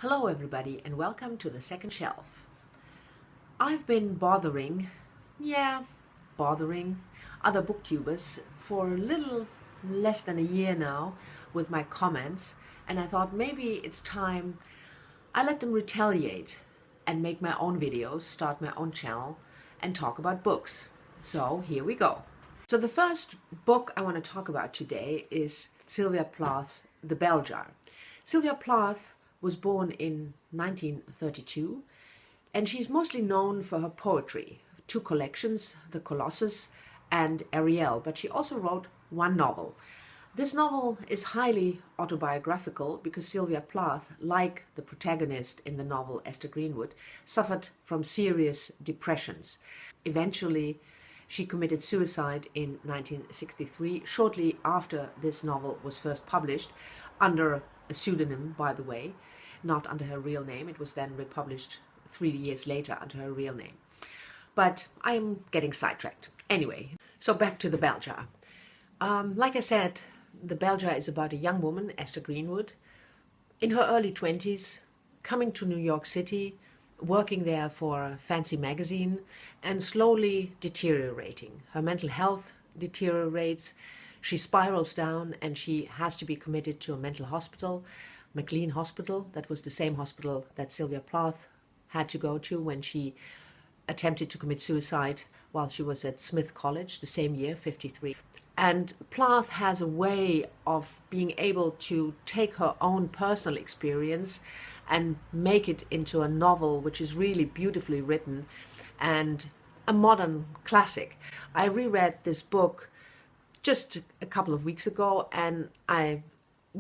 Hello everybody and welcome to the second shelf. I've been bothering other booktubers for a little less than a year now with my comments, and I thought maybe it's time I let them retaliate and make my own videos, start my own channel and talk about books. So here we go. So the first book I want to talk about today is Sylvia Plath's The Belzhar. Sylvia Plath was born in 1932, and she's mostly known for her poetry, two collections, the Colossus and Ariel, but she also wrote one novel. This novel is highly autobiographical because Sylvia Plath, like the protagonist in the novel Esther Greenwood, suffered from serious depressions. Eventually, she committed suicide in 1963, shortly after this novel was first published, under a pseudonym, by the way, not under her real name. It was then republished 3 years later under her real name. But I am getting sidetracked. Anyway, so back to The Belzhar. Like I said, The Belzhar is about a young woman, Esther Greenwood, in her early 20s, coming to New York City, working there for a fancy magazine, and slowly deteriorating. Her mental health deteriorates, she spirals down, and she has to be committed to a mental hospital, McLean Hospital. That was the same hospital that Sylvia Plath had to go to when she attempted to commit suicide while she was at Smith College, the same year, 53. And Plath has a way of being able to take her own personal experience and make it into a novel which is really beautifully written and a modern classic. I reread this book just a couple of weeks ago, and I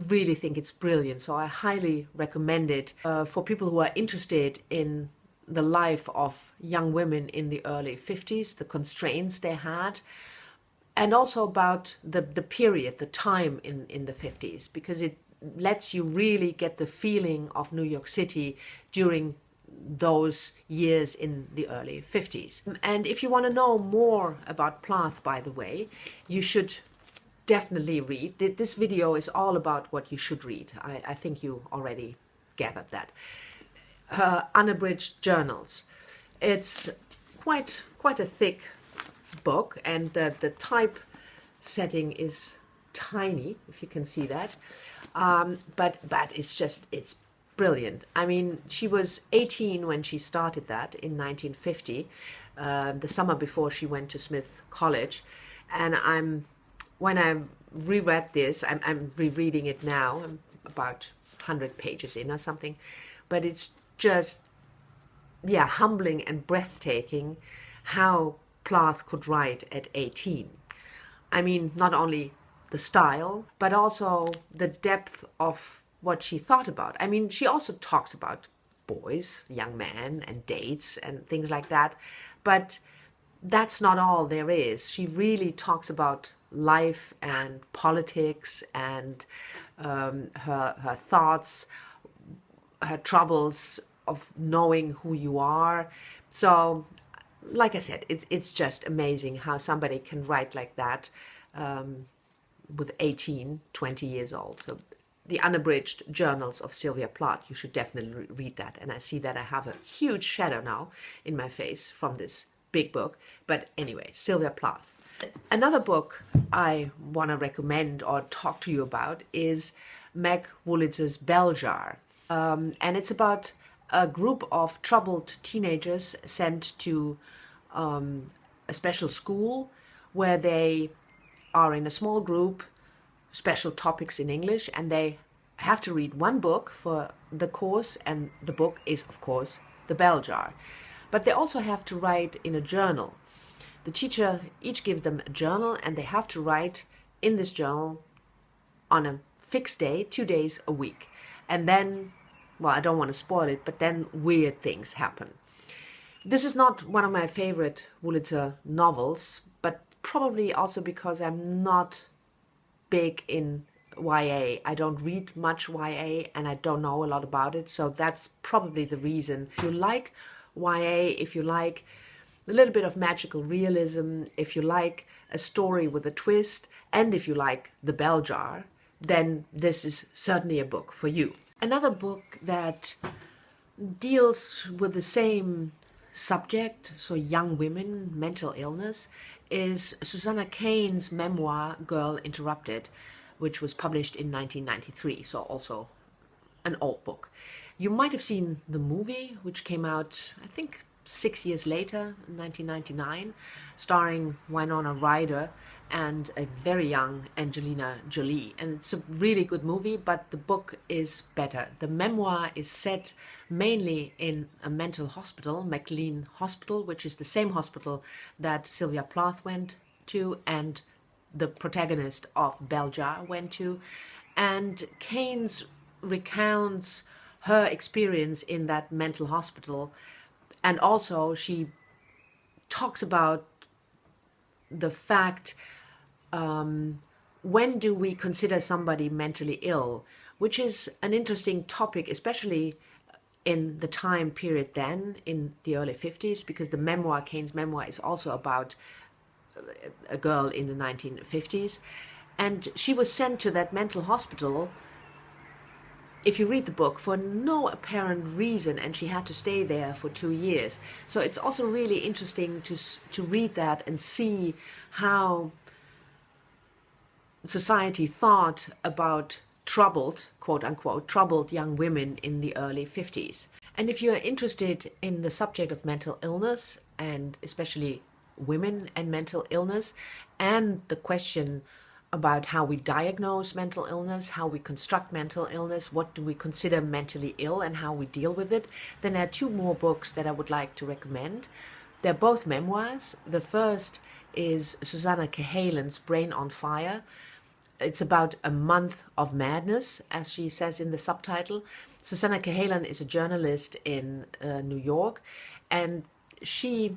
really think it's brilliant. So I highly recommend it for people who are interested in the life of young women in the early 50s, the constraints they had, and also about the period, the time in the 50s, because it lets you really get the feeling of New York City during those years in the early 50s. And if you want to know more about Plath, by the way, you should definitely read. This video is all about what you should read. I think you already gathered that. Her unabridged journals. It's quite a thick book, and the type setting is tiny, if you can see that. But it's brilliant. I mean, she was 18 when she started that in 1950, the summer before she went to Smith College. And when I reread this, I'm rereading it now. I'm about 100 pages in or something, but it's just, humbling and breathtaking how Plath could write at 18. I mean, not only the style, but also the depth of what she thought about. I mean, she also talks about boys, young men, and dates and things like that, but that's not all there is. She really talks about life and politics and her thoughts, her troubles of knowing who you are. So, like I said, it's just amazing how somebody can write like that with 18, 20 years old. So the unabridged journals of Sylvia Plath, you should definitely read that. And I see that I have a huge shadow now in my face from this big book. But anyway, Sylvia Plath. Another book I want to recommend or talk to you about is Meg Wolitzer's Belzhar. And it's about a group of troubled teenagers sent to a special school where they are in a small group, special topics in English, and they have to read one book for the course, and the book is, of course, The Belzhar. But they also have to write in a journal. The teacher each gives them a journal, and they have to write in this journal on a fixed day, 2 days a week. And then, well, I don't want to spoil it, but then weird things happen. This is not one of my favorite Wolitzer novels, but probably also because I'm not big in YA. I don't read much YA, and I don't know a lot about it, so that's probably the reason. If you like YA, if you like a little bit of magical realism, if you like a story with a twist, and if you like The Belzhar, then this is certainly a book for you. Another book that deals with the same subject, so young women, mental illness, is Susanna Cain's memoir, Girl Interrupted, which was published in 1993, so also an old book. You might have seen the movie, which came out, I think, 6 years later, in 1999, starring Winona Ryder and a very young Angelina Jolie. And it's a really good movie, but the book is better. The memoir is set mainly in a mental hospital, McLean Hospital, which is the same hospital that Sylvia Plath went to and the protagonist of Belzhar went to. And Cain's recounts her experience in that mental hospital, and also she talks about the fact, when do we consider somebody mentally ill, which is an interesting topic, especially in the time period then, in the early 50s, because the memoir, Cain's memoir, is also about a girl in the 1950s. And she was sent to that mental hospital, if you read the book, for no apparent reason, and she had to stay there for 2 years. So it's also really interesting to read that and see how society thought about troubled, quote unquote, troubled young women in the early 50s. And if you're interested in the subject of mental illness, and especially women and mental illness, and the question about how we diagnose mental illness, how we construct mental illness, what do we consider mentally ill, and how we deal with it, then there are two more books that I would like to recommend. They're both memoirs. The first is Susannah Cahalan's Brain on Fire. It's about a month of madness, as she says in the subtitle. Susannah Cahalan is a journalist in New York, and she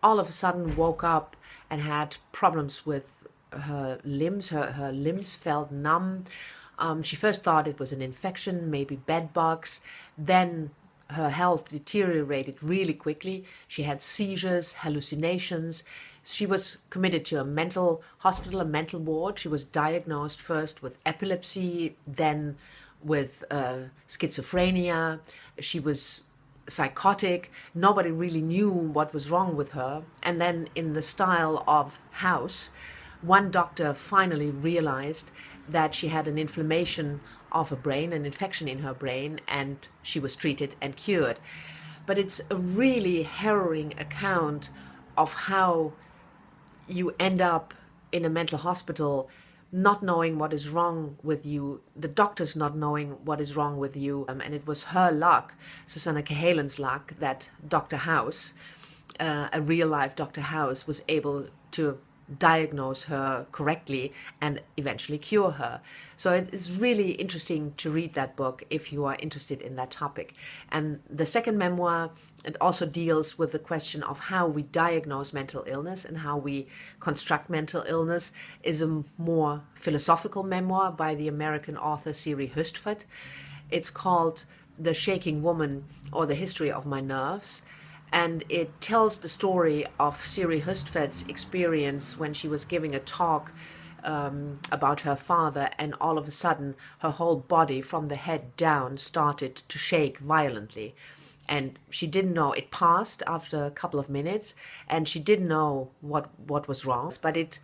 all of a sudden woke up and had problems with her limbs. Her limbs felt numb. She first thought it was an infection, maybe bed bugs. Then her health deteriorated really quickly. She had seizures, hallucinations. She was committed to a mental hospital, a mental ward. She was diagnosed first with epilepsy, then with schizophrenia. She was psychotic. Nobody really knew what was wrong with her. And then in the style of Haus, one doctor finally realized that she had an inflammation of her brain, an infection in her brain, and she was treated and cured. But it's a really harrowing account of how you end up in a mental hospital not knowing what is wrong with you, the doctors not knowing what is wrong with you. And it was her luck, Susanna Cahalan's luck, that Dr. Haus, a real-life Dr. Haus, was able to diagnose her correctly and eventually cure her. So it is really interesting to read that book if you are interested in that topic. And the second memoir, it also deals with the question of how we diagnose mental illness and how we construct mental illness, is a more philosophical memoir by the American author Siri Hustvedt. It's called The Shaking Woman, or The History of My Nerves. And it tells the story of Siri Hustvedt's experience when she was giving a talk about her father, and all of a sudden her whole body from the head down started to shake violently. And she didn't know. It passed after a couple of minutes, and she didn't know what was wrong, but it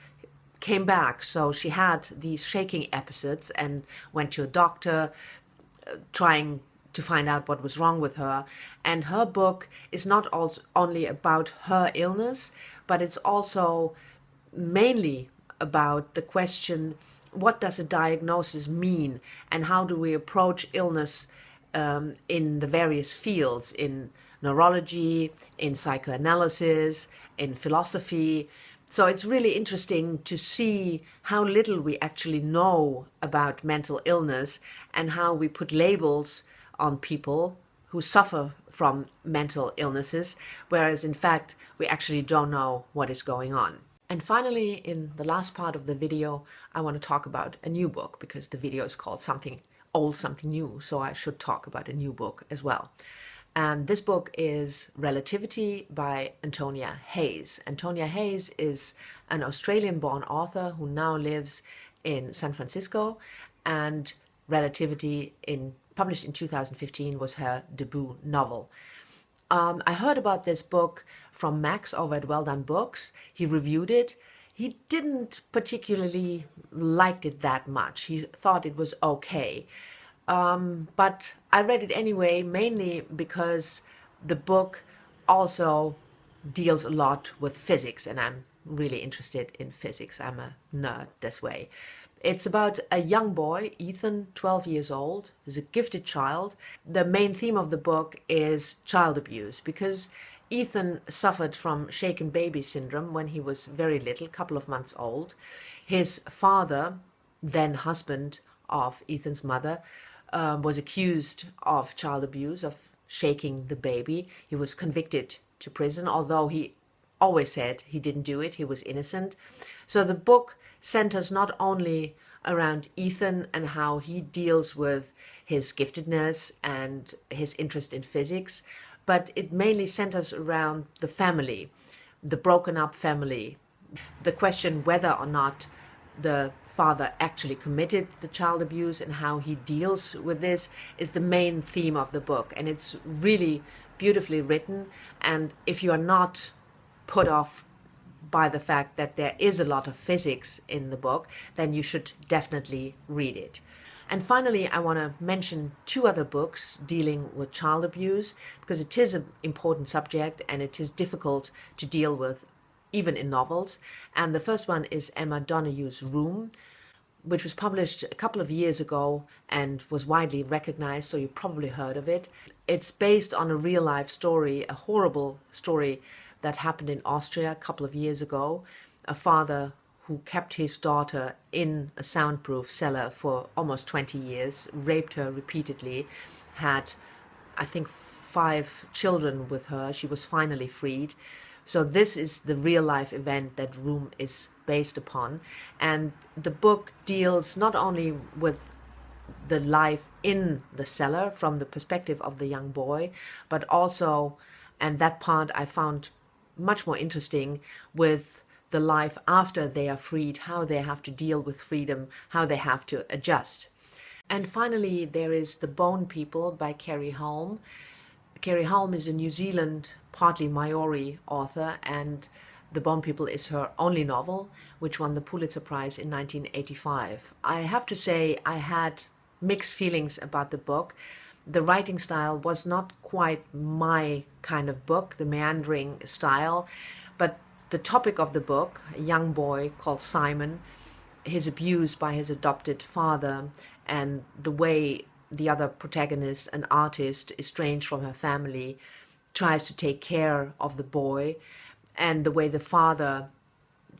came back. So she had these shaking episodes and went to a doctor, trying to find out what was wrong with her. And her book is not only about her illness, but it's also mainly about the question, what does a diagnosis mean, and how do we approach illness in the various fields, in neurology, in psychoanalysis, in philosophy. So it's really interesting to see how little we actually know about mental illness and how we put labels on people who suffer from mental illnesses, whereas in fact we actually don't know what is going on. And finally, in the last part of the video, I want to talk about a new book, because the video is called Something Old, Something New, so I should talk about a new book as well. And this book is Relativity by Antonia Hayes. Antonia Hayes is an Australian-born author who now lives in San Francisco, and Relativity in published in 2015, was her debut novel. I heard about this book from Max over at Well Done Books. He reviewed it. He didn't particularly like it that much. He thought it was okay. But I read it anyway, mainly because the book also deals a lot with physics, and I'm really interested in physics. I'm a nerd this way. It's about a young boy, Ethan, 12 years old, who's a gifted child. The main theme of the book is child abuse, because Ethan suffered from shaken baby syndrome when he was very little, a couple of months old. His father, then husband of Ethan's mother, was accused of child abuse, of shaking the baby. He was convicted to prison, although he always said he didn't do it, he was innocent. So the book centers not only around Ethan and how he deals with his giftedness and his interest in physics, but it mainly centers around the family, the broken up family, the question whether or not the father actually committed the child abuse and how he deals with this is the main theme of the book. And it's really beautifully written. And if you are not put off by the fact that there is a lot of physics in the book, then you should definitely read it. And finally, I want to mention two other books dealing with child abuse, because it is an important subject and it is difficult to deal with even in novels. And the first one is Emma Donoghue's Room, which was published a couple of years ago and was widely recognized, so you probably heard of it. It's based on a real-life story, a horrible story that happened in Austria a couple of years ago. A father who kept his daughter in a soundproof cellar for almost 20 years, raped her repeatedly, had, I think, 5 children with her. She was finally freed. So this is the real-life event that Room is based upon. And the book deals not only with the life in the cellar from the perspective of the young boy, but also, and that part I found much more interesting, with the life after they are freed, how they have to deal with freedom, how they have to adjust. And finally, there is The Bone People by Keri Hulme. Keri Hulme is a New Zealand, partly Maori author, and The Bone People is her only novel, which won the Pulitzer Prize in 1985. I have to say I had mixed feelings about the book. The writing style was not quite my kind of book, the meandering style, but the topic of the book, a young boy called Simon, his abuse by his adopted father, and the way the other protagonist, an artist, estranged from her family, tries to take care of the boy, and the way the father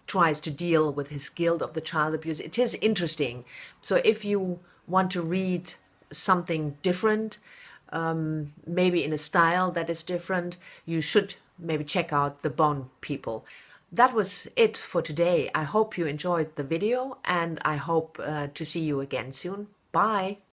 tries to deal with his guilt of the child abuse. It is interesting. So if you want to read something different, maybe in a style that is different, you should maybe check out The Bone People. That was it for today. I hope you enjoyed the video, and I hope to see you again soon. Bye!